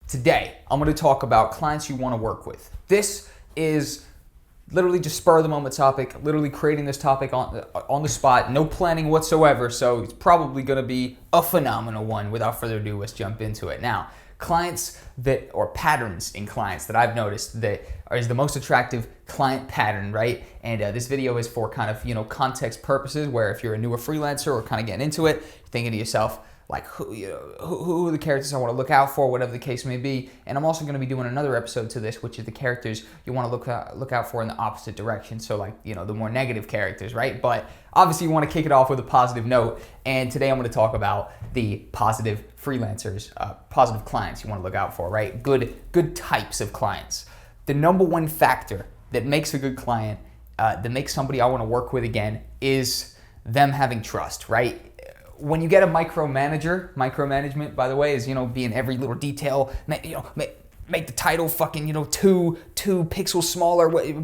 Today, I'm going to talk about clients you want to work with. This is literally just spur of the moment topic, literally creating this topic on the spot, no planning whatsoever, so it's probably going to be a phenomenal one. Without further ado, let's jump into it. Now, clients that, or patterns in clients that I've noticed that is the most attractive client pattern, right? And this video is for kind of, context purposes, where if you're a newer freelancer or kind of getting into it, you're thinking to yourself, like who are the characters I want to look out for, whatever the case may be. And I'm also going to be doing another episode to this, which is the characters you want to look out for in the opposite direction. So like, the more negative characters, right? But obviously you want to kick it off with a positive note. And today I'm going to talk about the positive freelancers, positive clients you want to look out for, right? Good types of clients. The number one factor that makes a good client, that makes somebody I want to work with again, is them having trust, right? When you get a micromanagement, by the way, is, being every little detail, make the title fucking, two pixels smaller, you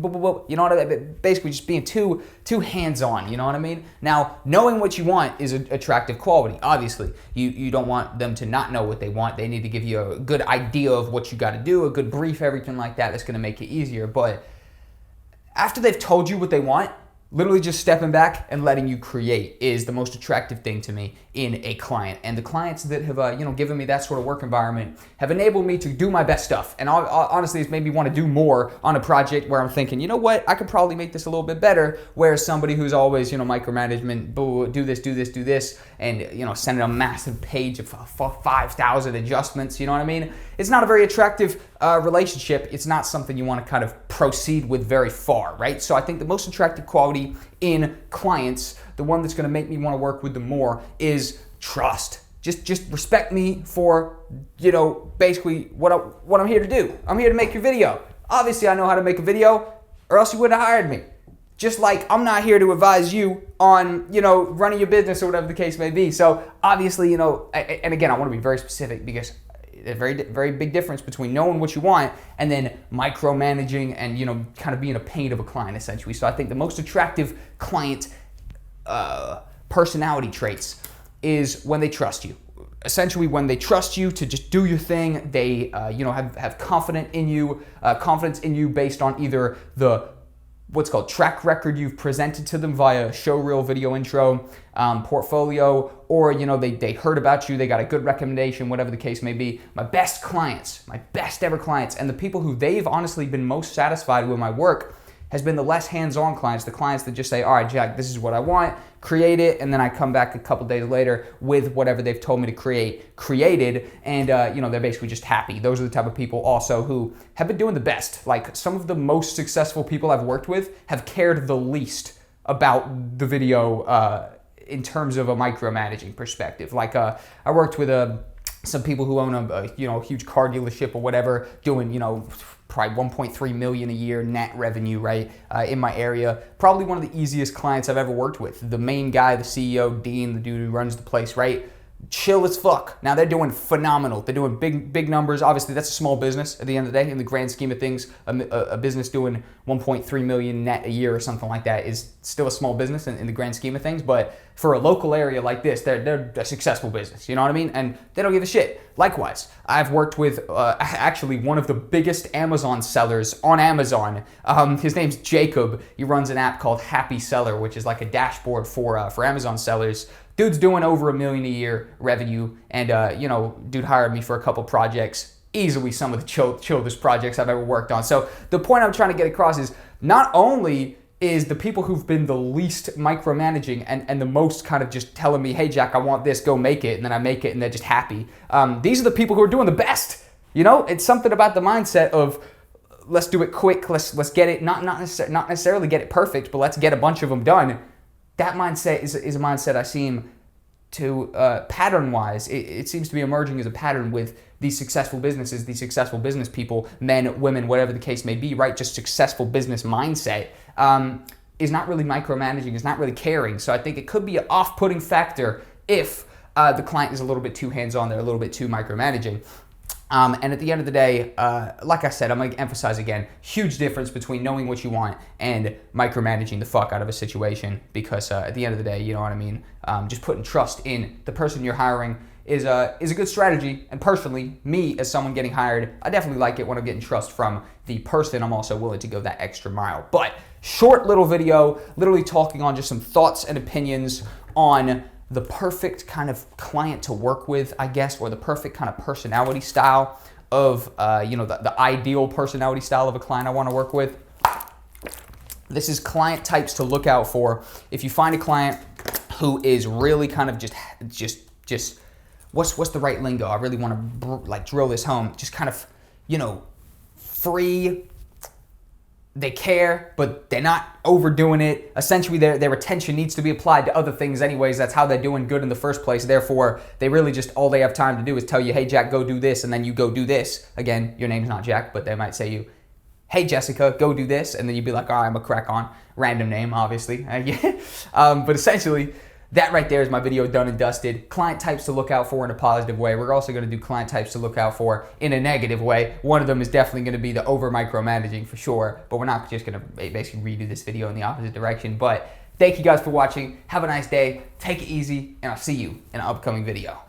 know what I mean? Basically just being too hands-on, you know what I mean? Now, knowing what you want is an attractive quality, obviously. You don't want them to not know what they want. They need to give you a good idea of what you got to do, a good brief, everything like that. That's going to make it easier. But after they've told you what they want, literally just stepping back and letting you create is the most attractive thing to me in a client. And the clients that have, given me that sort of work environment have enabled me to do my best stuff. And honestly, it's made me want to do more on a project where I'm thinking, you know what, I could probably make this a little bit better. Whereas somebody who's always, micromanagement, do this, and, sending a massive page of 5,000 adjustments, you know what I mean? It's not a very attractive relationship. It's not something you want to kind of proceed with very far, right? So I think the most attractive quality in clients, the one that's going to make me want to work with them more, is trust. Just respect me for, basically what I'm here to do. I'm here to make your video. Obviously, I know how to make a video, or else you wouldn't have hired me. Just like I'm not here to advise you on, running your business or whatever the case may be. So obviously, and again, I want to be very specific because a very, very big difference between knowing what you want and then micromanaging and, kind of being a pain of a client, essentially. So I think the most attractive client personality traits is when they trust you. Essentially, when they trust you to just do your thing, they, have confidence in you based on either the what's called track record you've presented to them via show reel, video intro, portfolio, or they heard about you, they got a good recommendation, whatever the case may be. My best ever clients, and the people who they've honestly been most satisfied with my work has been the less hands-on clients, the clients that just say, all right, Jack, this is what I want, create it, and then I come back a couple days later with whatever they've told me to created, and they're basically just happy. Those are the type of people also who have been doing the best. Like, some of the most successful people I've worked with have cared the least about the video in terms of a micromanaging perspective. Like, I worked with some people who own a huge car dealership or whatever, doing probably 1.3 million a year net revenue, right, in my area. Probably one of the easiest clients I've ever worked with. The main guy, the CEO, Dean, the dude who runs the place, right, chill as fuck. Now they're doing phenomenal. They're doing big numbers. Obviously, that's a small business at the end of the day. In the grand scheme of things, a business doing 1.3 million net a year or something like that is still a small business in the grand scheme of things. But for a local area like this, they're a successful business. You know what I mean? And they don't give a shit. Likewise, I've worked with actually one of the biggest Amazon sellers on Amazon. His name's Jacob. He runs an app called Happy Seller, which is like a dashboard for Amazon sellers. Dude's doing over $1 million a year revenue, and dude hired me for a couple projects. Easily some of the chillest projects I've ever worked on. So the point I'm trying to get across is not only is the people who've been the least micromanaging and the most kind of just telling me, hey Jack, I want this, go make it, and then I make it and they're just happy. These are the people who are doing the best. It's something about the mindset of let's do it quick, let's get it, not necessarily get it perfect, but let's get a bunch of them done. That mindset is a mindset I seem to, pattern-wise, it seems to be emerging as a pattern with these successful businesses, these successful business people, men, women, whatever the case may be, right? Just successful business mindset is not really micromanaging, is not really caring. So I think it could be an off-putting factor if the client is a little bit too hands-on, they're a little bit too micromanaging. And at the end of the day, like I said, I'm going to emphasize again, huge difference between knowing what you want and micromanaging the fuck out of a situation, because at the end of the day, you know what I mean, just putting trust in the person you're hiring is a good strategy. And personally, me as someone getting hired, I definitely like it when I'm getting trust from the person. I'm also willing to go that extra mile. But short little video, literally talking on just some thoughts and opinions on the perfect kind of client to work with, I guess, or the perfect kind of personality style of, the ideal personality style of a client I want to work with. This is client types to look out for. If you find a client who is really kind of just what's the right lingo? I really want to like drill this home. Just kind of, free. They care, but they're not overdoing it. Essentially, their attention needs to be applied to other things anyways. That's how they're doing good in the first place. Therefore, they really just, all they have time to do is tell you, hey, Jack, go do this, and then you go do this. Again, your name's not Jack, but they might say you, hey, Jessica, go do this, and then you'd be like, all right, I'm a crack on. Random name, obviously. But essentially, that right there is my video done and dusted. Client types to look out for in a positive way. We're also going to do client types to look out for in a negative way. One of them is definitely going to be the over micromanaging for sure, but we're not just going to basically redo this video in the opposite direction. But thank you guys for watching. Have a nice day. Take it easy, and I'll see you in an upcoming video.